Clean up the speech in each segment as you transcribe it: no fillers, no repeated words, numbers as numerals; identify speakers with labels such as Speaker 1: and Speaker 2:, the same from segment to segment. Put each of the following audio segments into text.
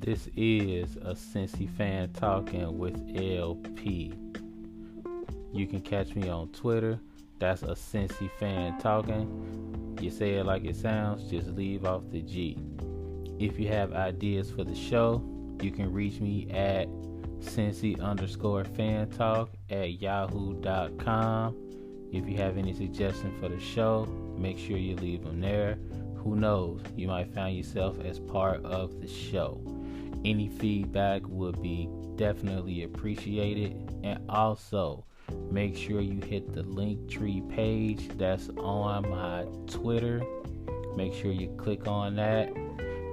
Speaker 1: This is a Cincy fan talking with LP. You can catch me on Twitter. That's a Cincy fan talking. You say it like it sounds, just leave off the G. If you have ideas for the show, you can reach me at Cincy_fan talk at yahoo.com. If you have any suggestions for the show, make sure you leave them there. Who knows, you might find yourself as part of the show. Any feedback would be definitely appreciated. And also, make sure you hit the Linktree page that's on my Twitter. Make sure you click on that.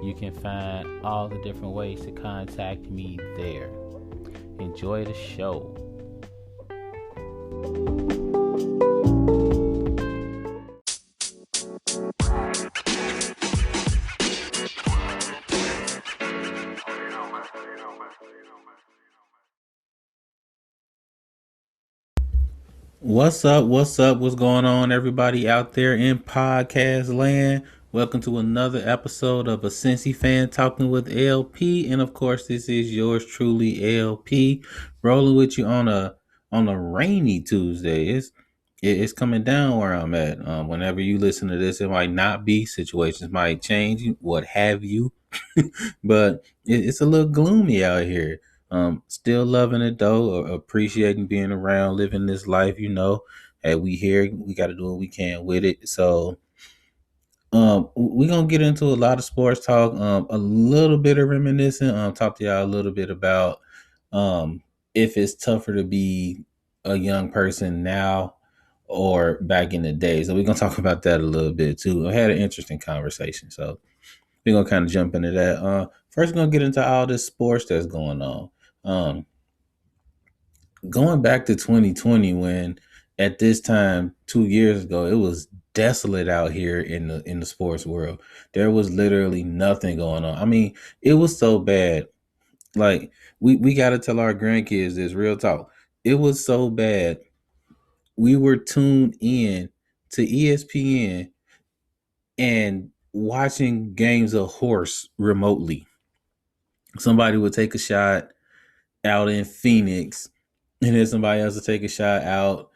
Speaker 1: You can find all the different ways to contact me there. Enjoy the show. What's up? What's up? What's going on, everybody out there in podcast land? Welcome to another episode of a Cincy fan talking with LP, and of course, this is yours truly, LP, rolling with you on a rainy Tuesday. It's coming down where I'm at. Whenever you listen to this, it might not be, situations might change, what have you, but it's a little gloomy out here. Still loving it though, appreciating being around, living this life. Hey, we here, we got to do what we can with it. So, we're gonna get into a lot of sports talk, a little bit of reminiscing. Talk to y'all a little bit about if it's tougher to be a young person now or back in the day. So we're gonna talk about that a little bit too. I had an interesting conversation, so we're gonna kind of jump into that. First, we're gonna get into all this sports that's going on. Um, Going back to 2020, when at this time 2 years ago, it was desolate out here in the sports world. There was literally nothing going on. I mean, it was so bad. Like we got to tell our grandkids this, real talk. It was so bad. We were tuned in to ESPN and watching games of horse remotely. Somebody would take a shot out in Phoenix, and then somebody else would take a shot out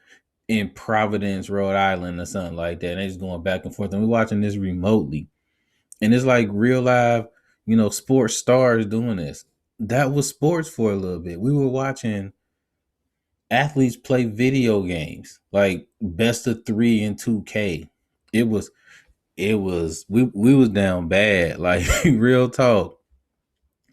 Speaker 1: in Providence, Rhode Island, or something like that. And they just going back and forth. And we're watching this remotely. And it's like real live, sports stars doing this. That was sports for a little bit. We were watching athletes play video games, like best of three and 2K. We was down bad, like real talk.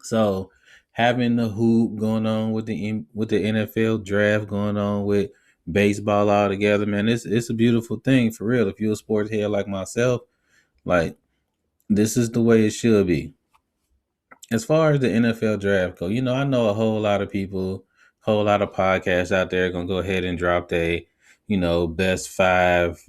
Speaker 1: So having the hoop going on with the NFL draft going on with baseball all together, man, it's a beautiful thing for real. If you're a sports head like myself, like this is the way it should be. As far as the NFL draft go, I know a whole lot of people, whole lot of podcasts out there gonna go ahead and drop their, best five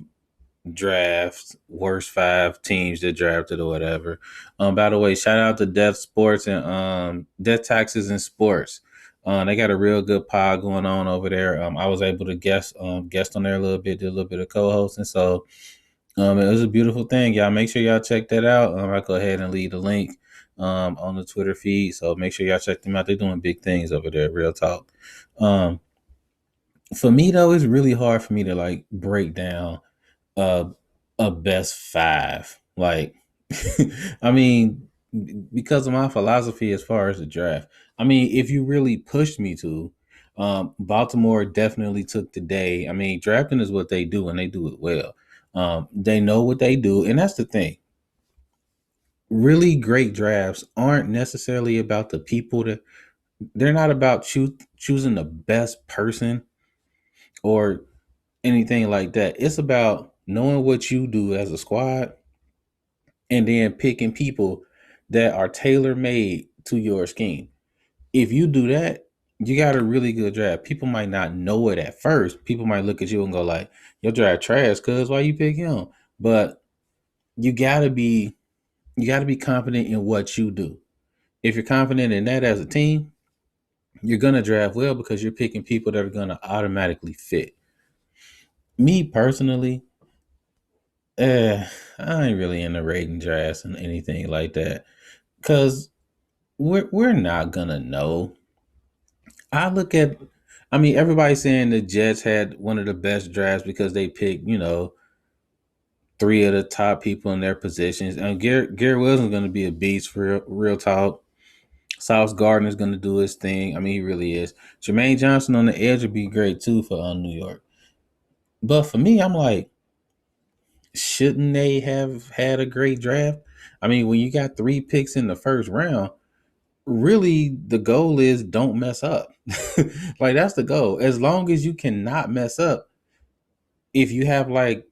Speaker 1: drafts, worst five teams that drafted or whatever. By the way, shout out to Death Sports and Death Taxes and Sports. They got a real good pod going on over there. I was able to guest on there a little bit, did a little bit of co-hosting. So it was a beautiful thing. Y'all make sure y'all check that out. I'll go ahead and leave the link on the Twitter feed. So make sure y'all check them out. They're doing big things over there, real talk. Um, for me though, it's really hard for me to like break down uh, a best five. Like, I mean, because of my philosophy as far as the draft. I mean, if you really pushed me to, Baltimore definitely took the day. I mean, drafting is what they do, and they do it well. They know what they do, and that's the thing. Really great drafts aren't necessarily about the people that they're not about choosing the best person or anything like that. It's about knowing what you do as a squad and then picking people that are tailor made to your scheme. If you do that, you got a really good draft. People might not know it at first. People might look at you and go like, "Your draft trash, cuz why you pick him?" But you gotta be confident in what you do. If you're confident in that as a team, you're gonna draft well because you're picking people that are gonna automatically fit. Me personally, I ain't really into rating drafts and anything like that. Cause we're not gonna know. I look at, I mean, everybody's saying the Jets had one of the best drafts because they picked, three of the top people in their positions. And Garrett Wilson's going to be a beast for real talk. Sauce Gardner's going to do his thing. I mean, he really is. Jermaine Johnson on the edge would be great too for New York. But for me, I'm like, shouldn't they have had a great draft? I mean, when you got three picks in the first round, really the goal is don't mess up. Like that's the goal. As long as you cannot mess up, if you have like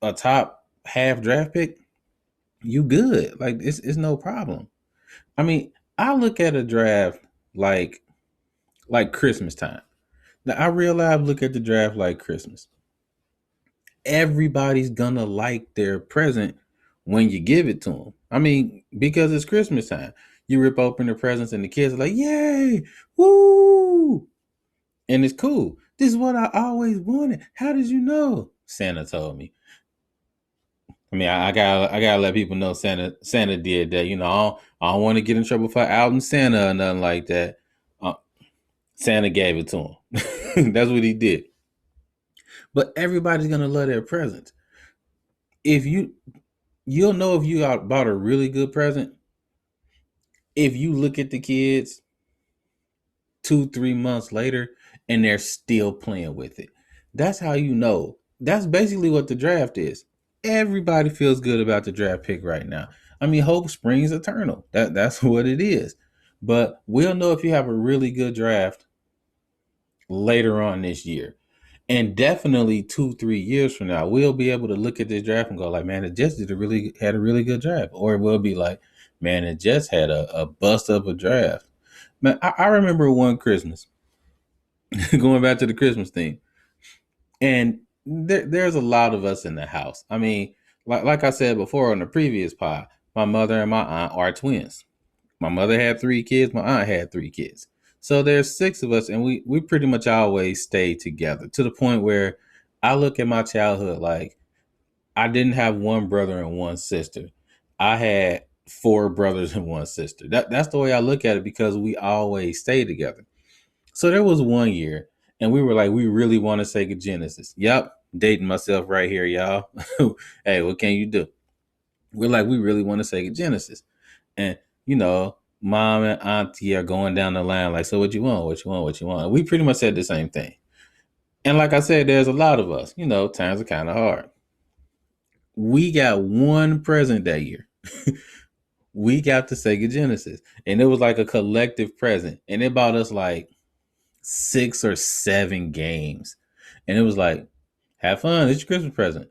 Speaker 1: a top half draft pick, you good. Like it's no problem. I mean, I look at a draft like Christmas time. Now I realize look at the draft like Christmas. Everybody's gonna like their present when you give it to them. I mean, because it's Christmas time. You rip open the presents and the kids are like, "Yay! Woo!" And it's cool. This is what I always wanted. How did you know? Santa told me. I mean, I gotta let people know Santa did that. I don't want to get in trouble for out in Santa or nothing like that. Uh, Santa gave it to him. That's what he did. But everybody's gonna love their presents. If you'll know if you got bought a really good present if you look at the kids 2-3 months later and they're still playing with it. That's how you know. That's basically what the draft is. Everybody feels good about the draft pick right now. I mean, hope springs eternal. That's what it is. But we'll know if you have a really good draft later on this year. And definitely 2-3 years from now, we'll be able to look at this draft and go like, man, the Jets had a really good draft. Or we'll be like, man, the Jets had a bust up a draft. Man, I remember one Christmas, going back to the Christmas thing, and there's a lot of us in the house. I mean, like I said before on the previous pod, my mother and my aunt are twins. My mother had three kids, my aunt had three kids. So there's six of us, and we pretty much always stay together to the point where I look at my childhood like I didn't have one brother and one sister. I had four brothers and one sister. That's the way I look at it because we always stay together. So there was one year, and we were like, we really want to Sega Genesis. Yep, dating myself right here, y'all. Hey, what can you do? We're like, we really want to Sega Genesis, and mom and auntie are going down the line like, so what you want? What you want? What you want? We pretty much said the same thing. And like I said, there's a lot of us. Times are kind of hard. We got one present that year. We got the Sega Genesis, and it was like a collective present, and it bought us like 6 or 7 games. And it was like, have fun. It's your Christmas present.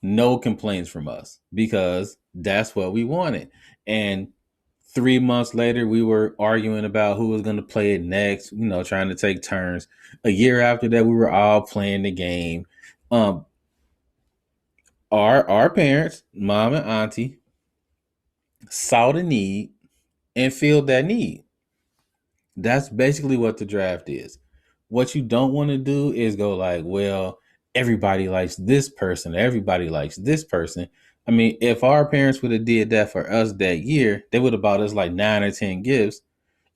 Speaker 1: No complaints from us because that's what we wanted. And 3 months later, we were arguing about who was going to play it next, trying to take turns. A year after that, we were all playing the game. Um, our parents, mom and auntie, saw the need and filled that need. That's basically what the draft is. What you don't want to do is go like, well, everybody likes this person, everybody likes this person. I mean, if our parents would have did that for us that year, they would have bought us like 9 or 10 gifts,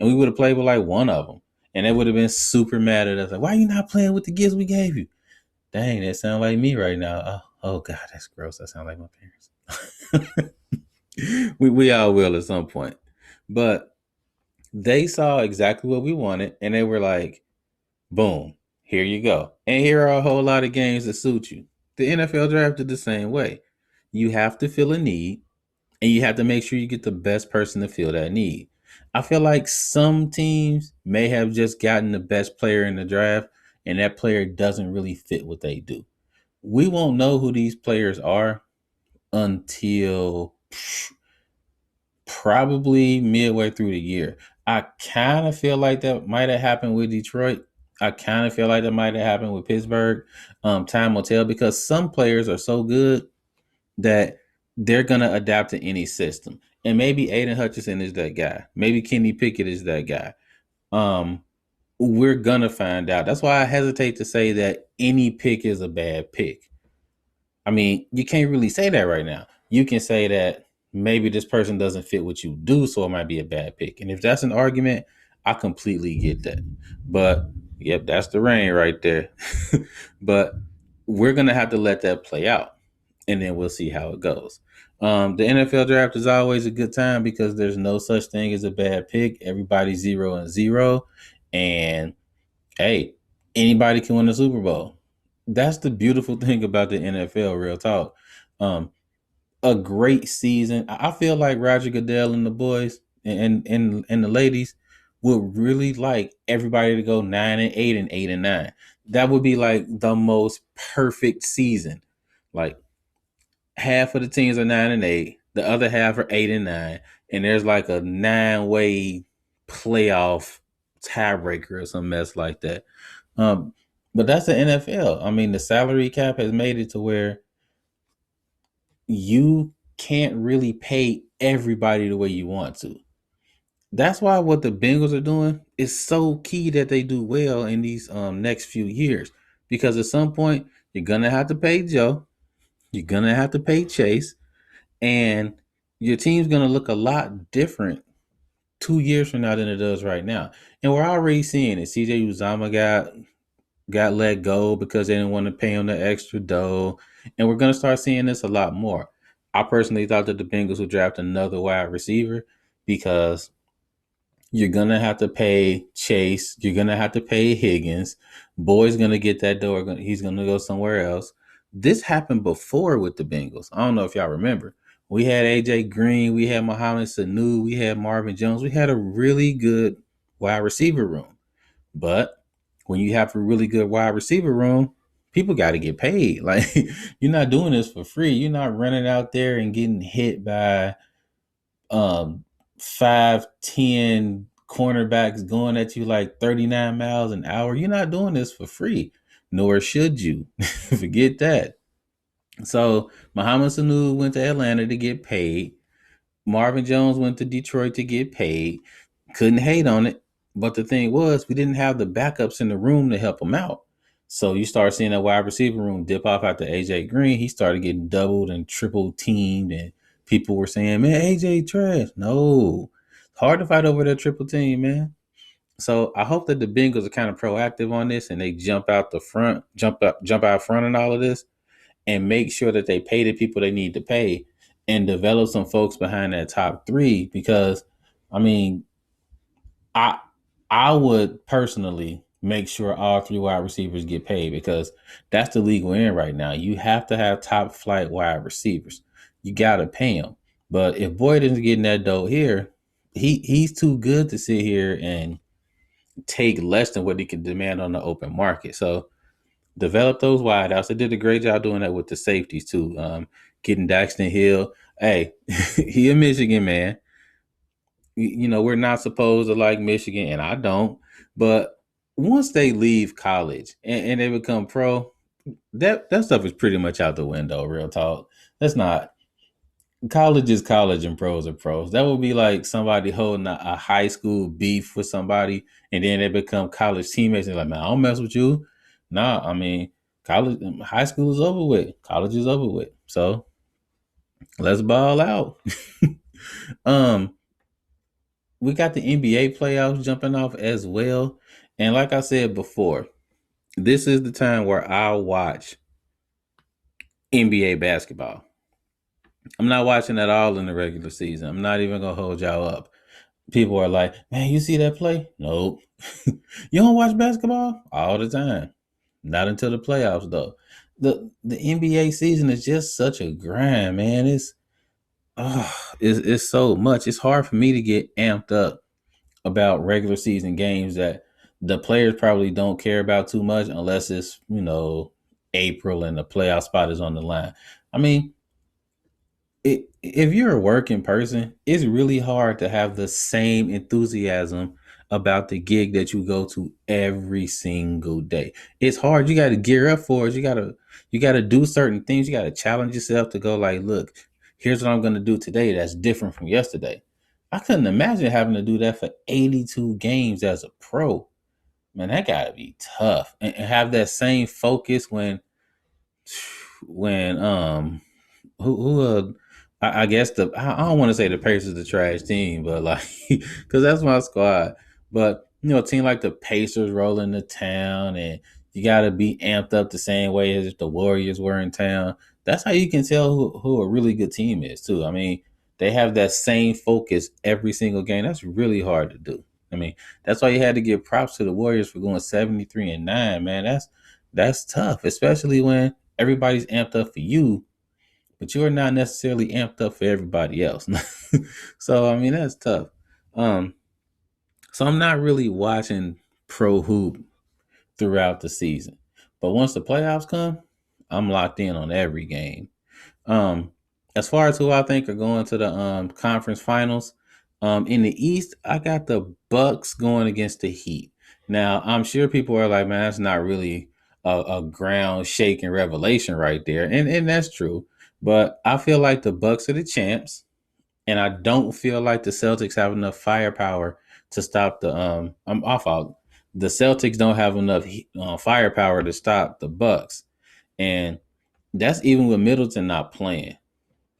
Speaker 1: and we would have played with like one of them, and they would have been super mad at us. Like, why are you not playing with the gifts we gave you? Dang, that sound like me right now. Oh God, that's gross. That sounds like my parents. we all will at some point, but they saw exactly what we wanted, and they were like, boom, here you go. And here are a whole lot of games that suit you. The NFL drafted the same way. You have to fill a need, and you have to make sure you get the best person to fill that need. I feel like some teams may have just gotten the best player in the draft, and that player doesn't really fit what they do. We won't know who these players are until probably midway through the year. I kind of feel like that might have happened with Detroit. I kind of feel like that might have happened with Pittsburgh. Time will tell because some players are so good that they're gonna adapt to any system. And maybe Aiden Hutchinson is that guy. Maybe Kenny Pickett is that guy. Um, we're gonna find out. That's why I hesitate to say that any pick is a bad pick. I mean, you can't really say that right now. You can say that maybe this person doesn't fit what you do, so it might be a bad pick. And if that's an argument, I completely get that. But yep, that's the rain right there. But we're gonna have to let that play out, and then we'll see how it goes. The NFL draft is always a good time because there's no such thing as a bad pick. Everybody's 0-0, and hey, anybody can win a Super Bowl. That's the beautiful thing about the NFL. Real talk. Um, a great season. I feel like Roger Goodell and the boys and the ladies would really like everybody to go 9-8 and 8-9. That would be like the most perfect season. Like half of the teams are 9-8, the other half are 8-9, and there's like a 9-way playoff tiebreaker or some mess like that. Um, but that's the NFL. I mean, the salary cap has made it to where you can't really pay everybody the way you want to. That's why what the Bengals are doing is so key that they do well in these next few years. Because at some point, you're gonna have to pay Joe, you're gonna have to pay Chase, and your team's gonna look a lot different 2 years from now than it does right now. And we're already seeing it. CJ Uzama got let go because they didn't want to pay him the extra dough. And we're going to start seeing this a lot more. I personally thought that the Bengals would draft another wide receiver because you're going to have to pay Chase. You're going to have to pay Higgins. Boyd's going to get that door. He's going to go somewhere else. This happened before with the Bengals. I don't know if y'all remember. We had AJ Green. We had Mohamed Sanu. We had Marvin Jones. We had a really good wide receiver room. But when you have a really good wide receiver room, people got to get paid. Like you're not doing this for free. You're not running out there and getting hit by 5'10" cornerbacks going at you like 39 miles an hour. You're not doing this for free, nor should you. Forget that. So Muhammad Sanu went to Atlanta to get paid. Marvin Jones went to Detroit to get paid. Couldn't hate on it. But the thing was, we didn't have the backups in the room to help him out. So you start seeing that wide receiver room dip off after AJ Green. He started getting doubled and triple teamed, and people were saying, "Man, AJ trash." No, it's hard to fight over that triple team, man. So I hope that the Bengals are kind of proactive on this and they jump out front in all of this, and make sure that they pay the people they need to pay and develop some folks behind that top three. Because I mean, I I would personally make sure all three wide receivers get paid because that's the league we're in right now. You have to have top flight wide receivers. You gotta pay them. But if Boyd isn't getting that dough here, he's too good to sit here and take less than what he can demand on the open market. So develop those wideouts. They did a great job doing that with the safeties too. Getting Daxton Hill. Hey, he a Michigan man. We're not supposed to like Michigan, and I don't. But once they leave college and they become pro, that stuff is pretty much out the window. Real talk. That's not college is college and pros are pros. That would be like somebody holding a high school beef with somebody, and then they become college teammates. And they're like, man, I don't mess with you. Nah, I mean, high school is over with. College is over with. So let's ball out. um, we got the NBA playoffs jumping off as well. And like I said before, this is the time where I'll watch NBA basketball. I'm not watching at all in the regular season. I'm not even gonna hold y'all up. People are like, man, you see that play? Nope. You don't watch basketball? All the time. Not until the playoffs though. The NBA season is just such a grind, man. It's so much. It's hard for me to get amped up about regular season games that the players probably don't care about too much unless it's, April and the playoff spot is on the line. I mean, if you're a working person, it's really hard to have the same enthusiasm about the gig that you go to every single day. It's hard. You got to gear up for it. You got to do certain things. You got to challenge yourself to go like, look, here's what I'm going to do today that's different from yesterday. I couldn't imagine having to do that for 82 games as a pro. Man, that got to be tough. And have that same focus when who I guess I don't want to say the Pacers the trash team, but like because that's my squad. But a team like the Pacers rolling to town, and you got to be amped up the same way as if the Warriors were in town. That's how you can tell who a really good team is too. I mean, they have that same focus every single game. That's really hard to do. I mean, that's why you had to give props to the Warriors for going 73-9. Man, that's tough, especially when everybody's amped up for you, but you're not necessarily amped up for everybody else. So I mean that's tough. Um, so I'm not really watching pro hoop throughout the season, but once the playoffs come, I'm locked in on every game. Um, as far as who I think are going to the conference finals, in the East, I got the Bucks going against the Heat. Now I'm sure people are like, man, that's not really a ground shaking revelation right there, and that's true. But I feel like the Bucks are the champs, and I don't feel like the Celtics have enough firepower to stop the. I'm off out. The Celtics don't have enough firepower to stop the Bucks, and that's even with Middleton not playing.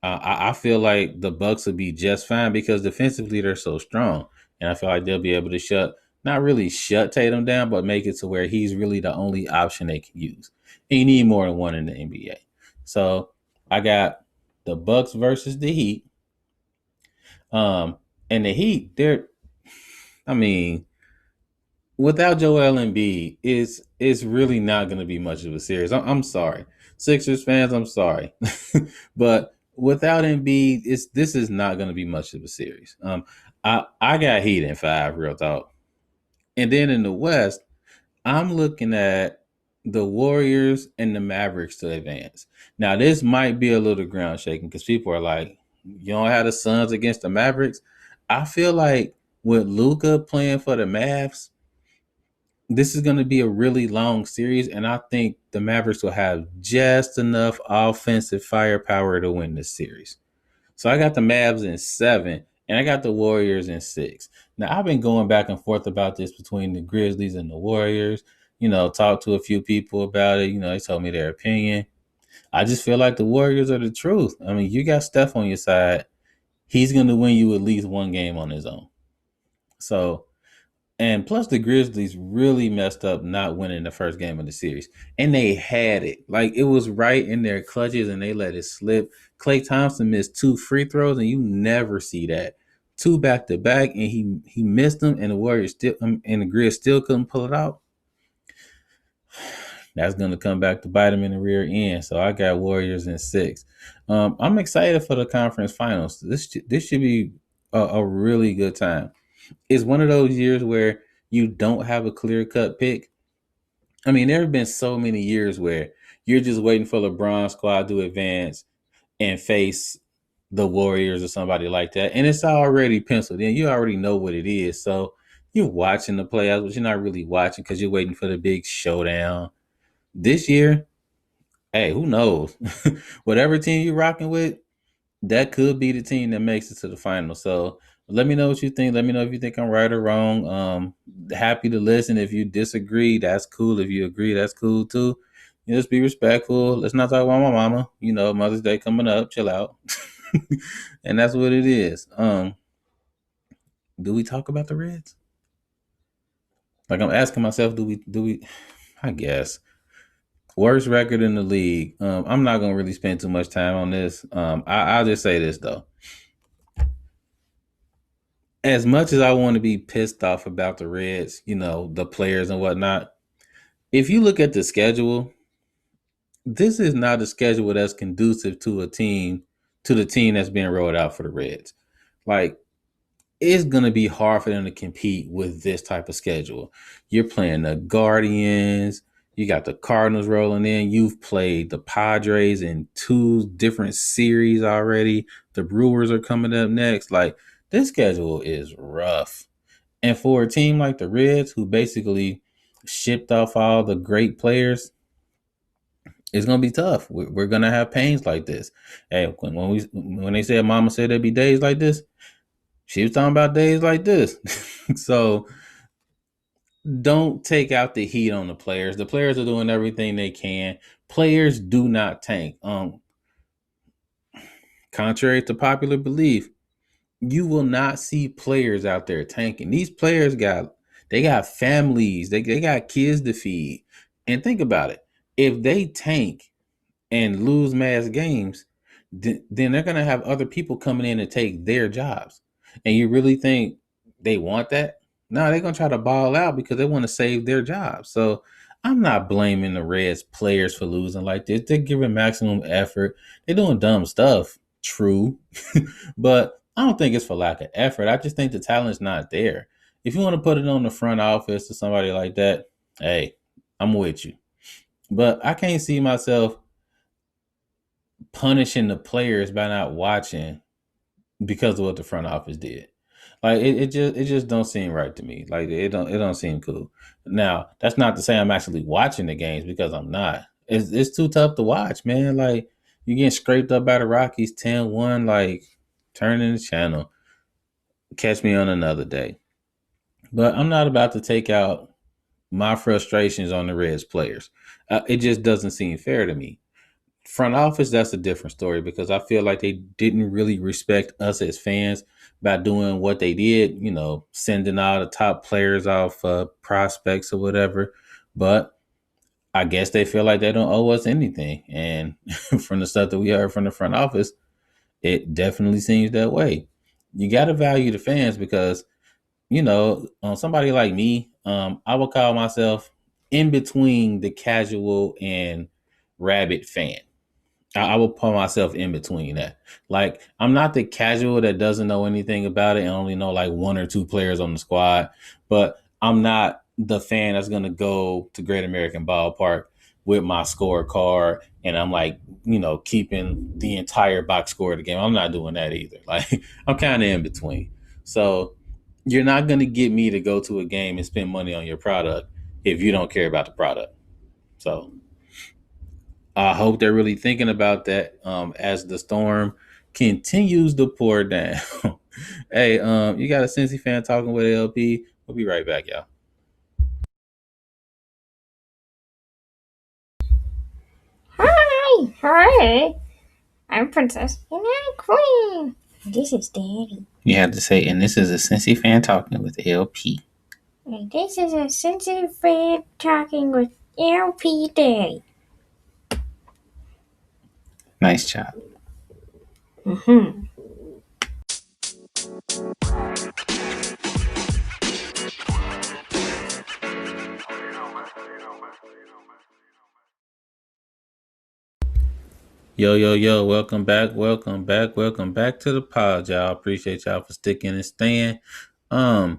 Speaker 1: I feel like the Bucks will be just fine because defensively they're so strong, and I feel like they'll be able to not really shut Tatum down, but make it to where he's really the only option they can use. And you need more than one in the NBA. So I got the Bucks versus the Heat. Um, and the Heat, I mean, without Joel Embiid, it's really not going to be much of a series. I'm sorry, Sixers fans. I'm sorry, but without Embiid, this is not going to be much of a series. I got Heat in 5, real talk, and then in the West, I'm looking at the Warriors and the Mavericks to advance. Now, this might be a little ground shaking because people are like, "You don't have the Suns against the Mavericks." I feel like with Luca playing for the Mavs, this is going to be a really long series, and I think the Mavericks will have just enough offensive firepower to win this series. So I got the Mavs in 7, and I got the Warriors in 6. Now I've been going back and forth about this between the Grizzlies and the Warriors. Talked to a few people about it. They told me their opinion. I just feel like the Warriors are the truth. I mean, you got Steph on your side. He's going to win you at least one game on his own. So, and plus, the Grizzlies really messed up not winning the first game of the series. And they had it. Like, it was right in their clutches and they let it slip. Klay Thompson missed 2 free throws, and you never see that. 2 back to back, and he missed them, and the Warriors still, and the Grizz still couldn't pull it out. That's going to come back to bite them in the rear end. So I got Warriors in 6. I'm excited for the conference finals. This should be a really good time. It's one of those years where you don't have a clear cut pick. I mean, there have been so many years where you're just waiting for LeBron's squad to advance and face the Warriors or somebody like that, and it's already penciled in. You already know what it is, so you're watching the playoffs, but you're not really watching because you're waiting for the big showdown. This year, hey, who knows? Whatever team you're rocking with, that could be the team that makes it to the final. So let me know what you think. Let me know if you think I'm right or wrong. Happy to listen. If you disagree, that's cool. If you agree, that's cool too. Just be respectful. Let's not talk about my mama. Mother's Day coming up. Chill out. And that's what it is. Do we talk about the Reds? Like I'm asking myself, do we I guess. Worst record in the league. I'm not gonna really spend too much time on this. I'll just say this though. As much as I want to be pissed off about the Reds, the players and whatnot, if you look at the schedule, this is not a schedule that's conducive to the team that's being rolled out for the Reds. Like, it's going to be hard for them to compete with this type of schedule. You're playing the Guardians, you got the Cardinals rolling in, you've played the Padres in 2 different series already. The Brewers are coming up next. Like, this schedule is rough. And for a team like the Reds, who basically shipped off all the great players, it's gonna be tough. We're gonna have pains like this. Hey, when they said Mama said there'd be days like this, she was talking about days like this. So don't take out the heat on the players. The players are doing everything they can. Players do not tank. contrary to popular belief, you will not see players out there tanking. These players got families, they got kids to feed. And think about it. If they tank and lose mass games, then they're gonna have other people coming in and take their jobs. And you really think they want that? No, they're gonna try to ball out because they want to save their jobs. So I'm not blaming the Reds players for losing like this. They're giving maximum effort. They're doing dumb stuff, true, but I don't think it's for lack of effort. I just think the talent's not there. If you want to put it on the front office to somebody like that, hey, I'm with you. But I can't see myself punishing the players by not watching because of what the front office did. Like it just don't seem right to me. Like it don't seem cool. Now that's not to say I'm actually watching the games because I'm not. It's too tough to watch, man. Like you getting scraped up by the Rockies 10-1, like turning the channel. Catch me on another day. But I'm not about to take out my frustrations on the Reds players. It just doesn't seem fair to me. Front office, that's a different story because I feel like they didn't really respect us as fans by doing what they did, sending all the top players off prospects or whatever. But I guess they feel like they don't owe us anything. And from the stuff that we heard from the front office, it definitely seems that way. You got to value the fans because, somebody like me, I would call myself in between the casual and rabid fan. I will put myself in between that. Like, I'm not the casual that doesn't know anything about it and only know like one or two players on the squad, but I'm not the fan that's going to go to Great American Ballpark with my scorecard and I'm like, keeping the entire box score of the game. I'm not doing that either. Like, I'm kind of in between. So, you're not going to get me to go to a game and spend money on your product if you don't care about the product. So, I hope they're really thinking about that as the storm continues to pour down. Hey, you got a Cincy fan talking with LP. We'll be right back, y'all.
Speaker 2: Hi, hi. I'm Princess and I'm Queen. This is Daddy.
Speaker 1: You have to say, and this is a Cincy fan talking with LP.
Speaker 2: And this is a sensitive fan talking with LP Daddy.
Speaker 1: Nice job.
Speaker 2: Mm-hmm.
Speaker 1: Yo, yo, yo, welcome back, welcome back, welcome back to the pod, y'all. Appreciate y'all for sticking and staying. I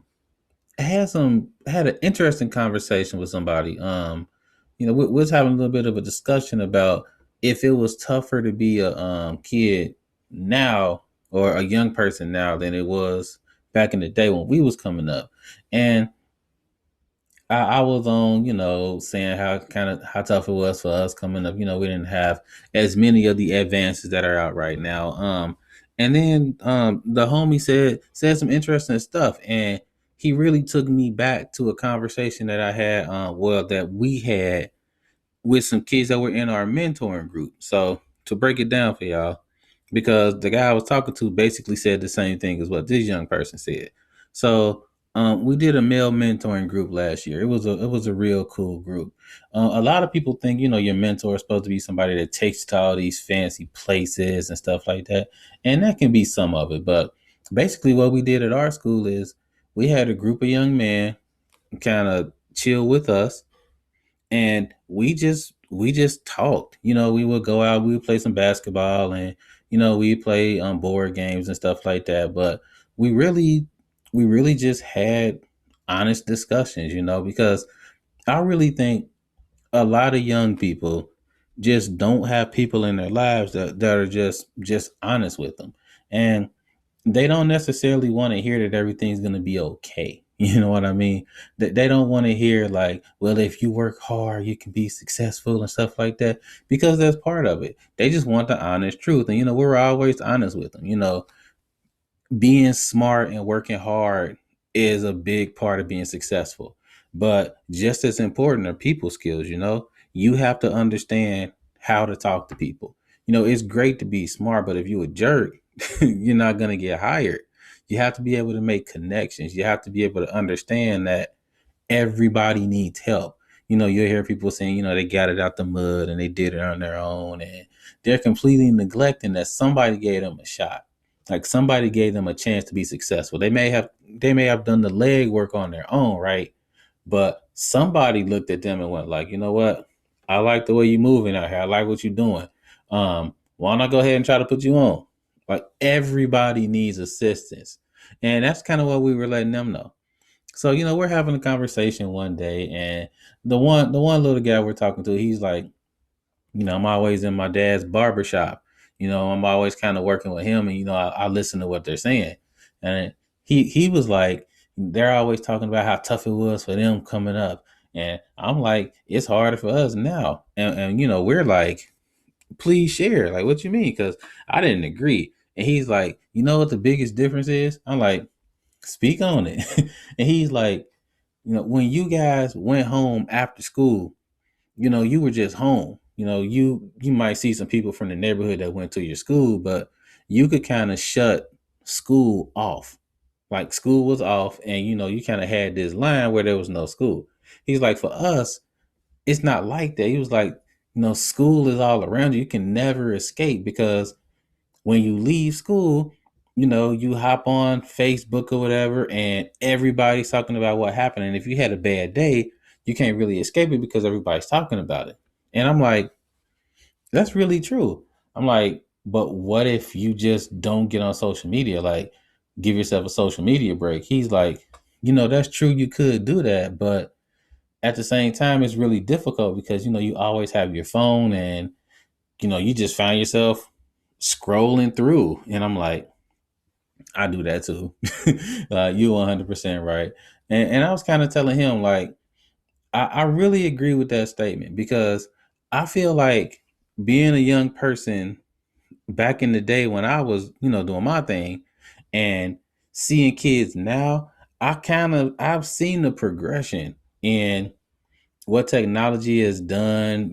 Speaker 1: had an interesting conversation with somebody. We was having a little bit of a discussion about if it was tougher to be a kid now or a young person now than it was back in the day when we was coming up. And I was on, saying how tough it was for us coming up. We didn't have as many of the advances that are out right now. And then the homie said some interesting stuff, and he really took me back to a conversation that I had, that we had with some kids that were in our mentoring group. So to break it down for y'all, because the guy I was talking to basically said the same thing as what this young person said. So we did a male mentoring group last year. It was a real cool group. A lot of people think your mentor is supposed to be somebody that takes you to all these fancy places and stuff like that, and that can be some of it. But basically, what we did at our school is we had a group of young men kind of chill with us, and we just talked. We would go out, we would play some basketball, and we play board games and stuff like that. But we really we really just had honest discussions, because I really think a lot of young people just don't have people in their lives that are just honest with them. And they don't necessarily want to hear that everything's going to be okay. You know what I mean? They don't want to hear like, well, if you work hard, you can be successful and stuff like that, because that's part of it. They just want the honest truth. And, we're always honest with them. Being smart and working hard is a big part of being successful. But just as important are people skills. You have to understand how to talk to people. it's great to be smart, but if you a jerk, you're not gonna get hired. You have to be able to make connections. You have to be able to understand that everybody needs help. You'll hear people saying, they got it out the mud and they did it on their own, and they're completely neglecting that somebody gave them a shot. Like somebody gave them a chance to be successful. They may have done the legwork on their own, right? But somebody looked at them and went like, you know what? I like the way you're moving out here. I like what you're doing. Why not go ahead and try to put you on? Like everybody needs assistance. And that's kind of what we were letting them know. So, we're having a conversation one day, and the one little guy we're talking to, he's like, I'm always in my dad's barber shop. I'm always kind of working with him, and I listen to what they're saying. And he was like, they're always talking about how tough it was for them coming up, and I'm like, it's harder for us now. And we're like, please share. Like, what you mean? Because I didn't agree. And he's like, you know what the biggest difference is? I'm like, speak on it. And he's like, when you guys went home after school, you were just home. You might see some people from the neighborhood that went to your school, but you could kind of shut school off. Like school was off, and you kind of had this line where there was no school. He's like, for us, it's not like that. He was like, school is all around you. You can never escape because when you leave school, you hop on Facebook or whatever, and everybody's talking about what happened. And if you had a bad day, you can't really escape it because everybody's talking about it. And I'm like, that's really true. I'm like, but what if you just don't get on social media? Like, give yourself a social media break. He's like, that's true. You could do that. But at the same time, it's really difficult because, you always have your phone and, you just find yourself scrolling through. And I'm like, I do that too. You 100% right. And I was kind of telling him, like, I really agree with that statement because I feel like being a young person back in the day when I was, doing my thing and seeing kids now, I've seen the progression in what technology has done,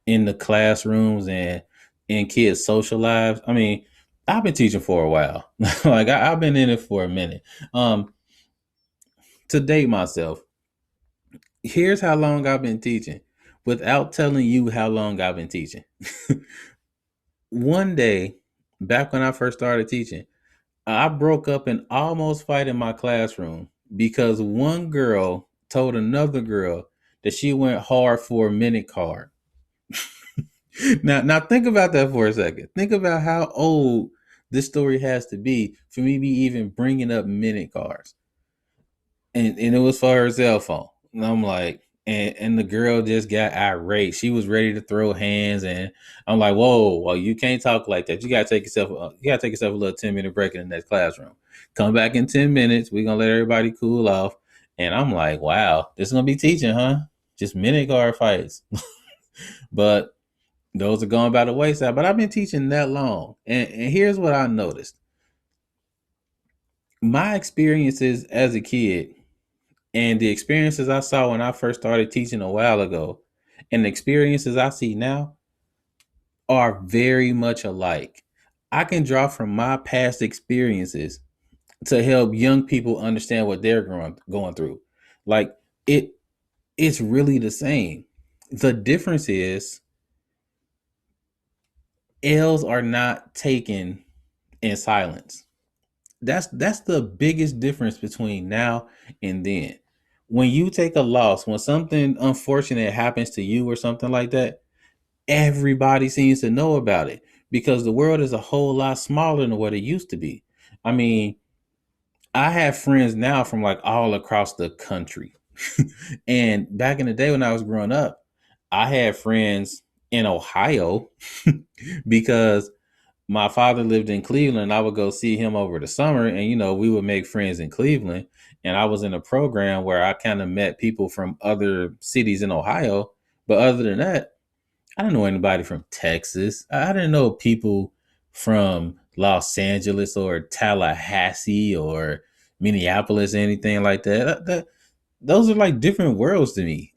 Speaker 1: in the classrooms and in kids' social lives. I mean, I've been teaching for a while. Like I've been in it for a minute. Um, to date myself, here's how long I've been teaching without telling you how long I've been teaching. One day, back when I first started teaching, I broke up an almost fight in my classroom because one girl told another girl that she went hard for a minute card. Now think about that for a second. Think about how old this story has to be for me to be even bringing up minute cards. And it was for her cell phone. And I'm like, and the girl just got irate. She was ready to throw hands, and I'm like, whoa, well, you can't talk like that. You gotta take yourself a little 10-minute break in the next classroom. Come back in 10 minutes. We're gonna let everybody cool off. And I'm like, wow, this is gonna be teaching, huh? Just minute guard fights. But those are going by the wayside. But I've been teaching that long, and here's what I noticed: my experiences as a kid and the experiences I saw when I first started teaching a while ago and the experiences I see now are very much alike. I can draw from my past experiences to help young people understand what they're going through. Like it it's really the same. The difference is L's are not taken in silence. That's the biggest difference between now and then. When you take a loss, when something unfortunate happens to you or something like that, everybody seems to know about it because the world is a whole lot smaller than what it used to be. I mean, I have friends now from like all across the country. And back in the day when I was growing up, I had friends in Ohio because my father lived in Cleveland. I would go see him over the summer, and we would make friends in Cleveland. And I was in a program where I kind of met people from other cities in Ohio. But other than that, I didn't know anybody from Texas. I didn't know people from Los Angeles or Tallahassee or Minneapolis, anything like that. Those are like different worlds to me.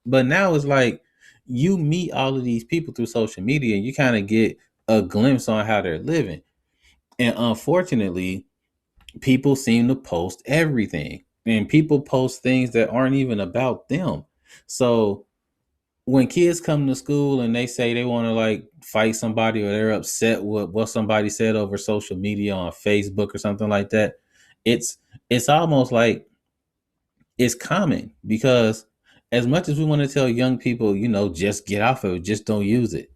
Speaker 1: But now it's like you meet all of these people through social media and you kind of get a glimpse on how they're living. And unfortunately, people seem to post everything. And people post things that aren't even about them. So when kids come to school and they say they want to like fight somebody, or they're upset with what somebody said over social media on Facebook or something like that, it's it's almost like it's common, because as much as we want to tell young people, just get off of it, just don't use it,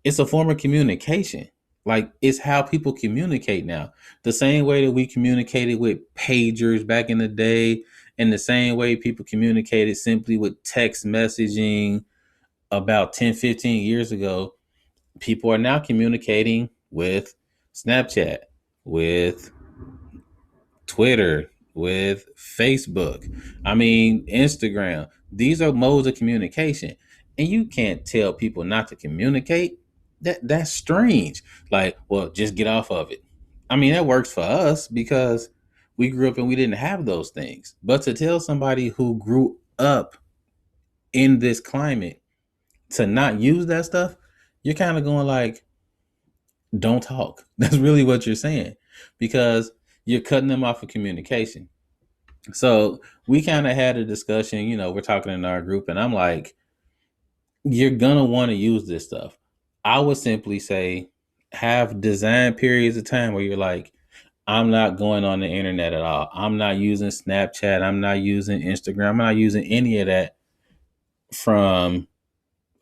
Speaker 1: it's a form of communication. Like, it's how people communicate now. The same way that we communicated with pagers back in the day, and the same way people communicated simply with text messaging about 10, 15 years ago, people are now communicating with Snapchat, with Twitter, with Facebook, I mean, Instagram. These are modes of communication. And you can't tell people not to communicate. That's strange. Like, well, just get off of it. I mean, that works for us because we grew up and we didn't have those things. But to tell somebody who grew up in this climate to not use that stuff, you're kind of going like, don't talk. That's really what you're saying, because you're cutting them off of communication. So we kind of had a discussion, we're talking in our group, and I'm like, you're gonna want to use this stuff. I would simply say, have design periods of time where you're like, I'm not going on the internet at all. I'm not using Snapchat. I'm not using Instagram. I'm not using any of that from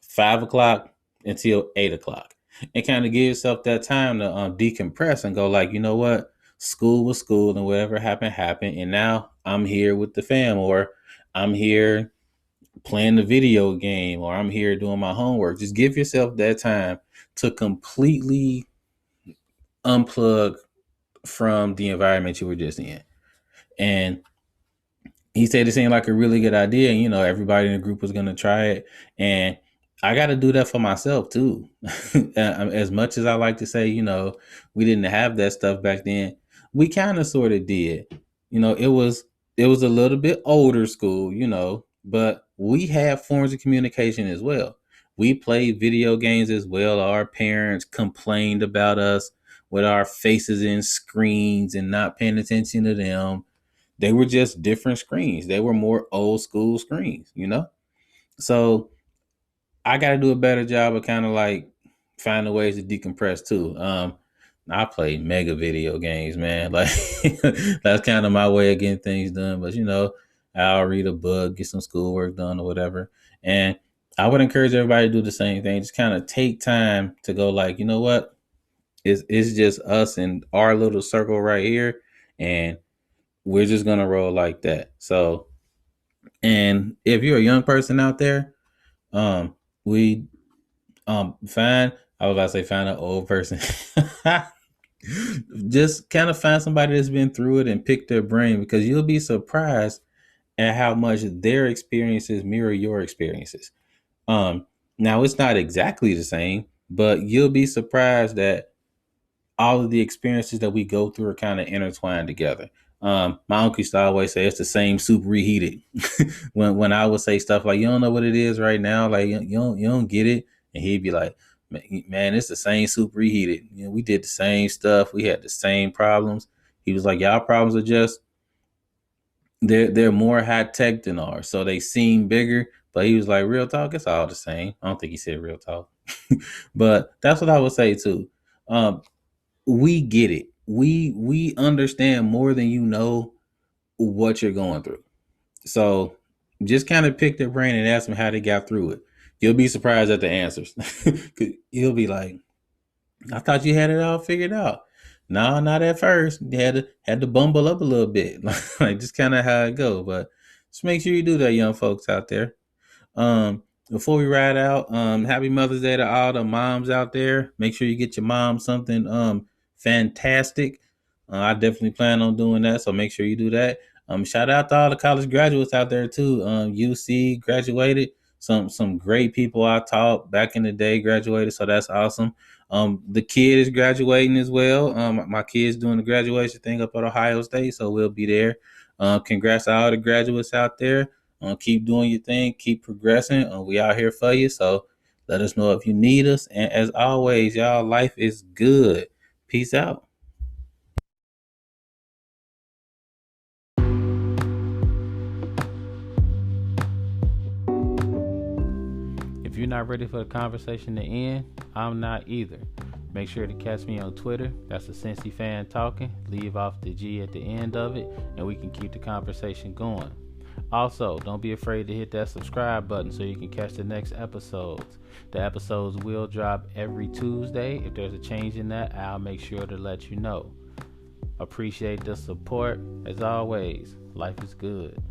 Speaker 1: 5 o'clock until 8 o'clock, and kind of give yourself that time to decompress and go like, you know what, school was school, and whatever happened happened, and now I'm here with the fam, or I'm here playing the video game, or I'm here doing my homework. Just give yourself that time to completely unplug from the environment you were just in. And he said it seemed like a really good idea. And, everybody in the group was going to try it. And I got to do that for myself too. As much as I like to say, we didn't have that stuff back then, we kind of sort of did. It was a little bit older school, but we had forms of communication as well. We played video games as well. Our parents complained about us with our faces in screens and not paying attention to them. They were just different screens. They were more old school screens. So I got to do a better job of kind of like finding ways to decompress too. I play mega video games, man. Like, that's kind of my way of getting things done. But I'll read a book, get some schoolwork done or whatever. And I would encourage everybody to do the same thing. Just kind of take time to go like, you know what? It's just us and our little circle right here, and we're just gonna roll like that. So, and if you're a young person out there, we find I was about to say find an old person. Just kind of find somebody that's been through it and pick their brain, because you'll be surprised at how much their experiences mirror your experiences. Um, Now it's not exactly the same, but you'll be surprised that all of the experiences that we go through are kind of intertwined together. My uncle used to always say it's the same soup reheated. when I would say stuff like, you don't know what it is right now, like you don't get it, and he'd be like, man, it's the same soup reheated. We did the same stuff, we had the same problems. He was like, y'all problems are just, they're more high tech than ours, so they seem bigger. But he was like, real talk, it's all the same. I don't think he said real talk, but that's what I would say too. Um, we get it. We understand more than what you're going through. So just kind of pick their brain and ask them how they got through it. You'll be surprised at the answers. You'll be like, I thought you had it all figured out. No, not at first. You had to bumble up a little bit. Like, just kind of how it go. But just make sure you do that, young folks out there. Before we ride out, happy Mother's Day to all the moms out there. Make sure you get your mom something fantastic. I definitely plan on doing that, so make sure you do that. Shout out to all the college graduates out there too. UC graduated. Some great people I taught back in the day graduated, so that's awesome. The kid is graduating as well. My kid's doing the graduation thing up at Ohio State, so we'll be there. Congrats to all the graduates out there. Keep doing your thing, keep progressing. We out here for you. So Let us know if you need us. And as always, y'all, life is good. Peace out. If you're not ready for the conversation to end, I'm not either. Make sure to catch me on Twitter. That's a Cincy fan talking. Leave off the G at the end of it, and we can keep the conversation going. Also, don't be afraid to hit that subscribe button so you can catch the next episodes. The episodes will drop every Tuesday. If there's a change in that, I'll make sure to let you know. Appreciate the support. As always, life is good.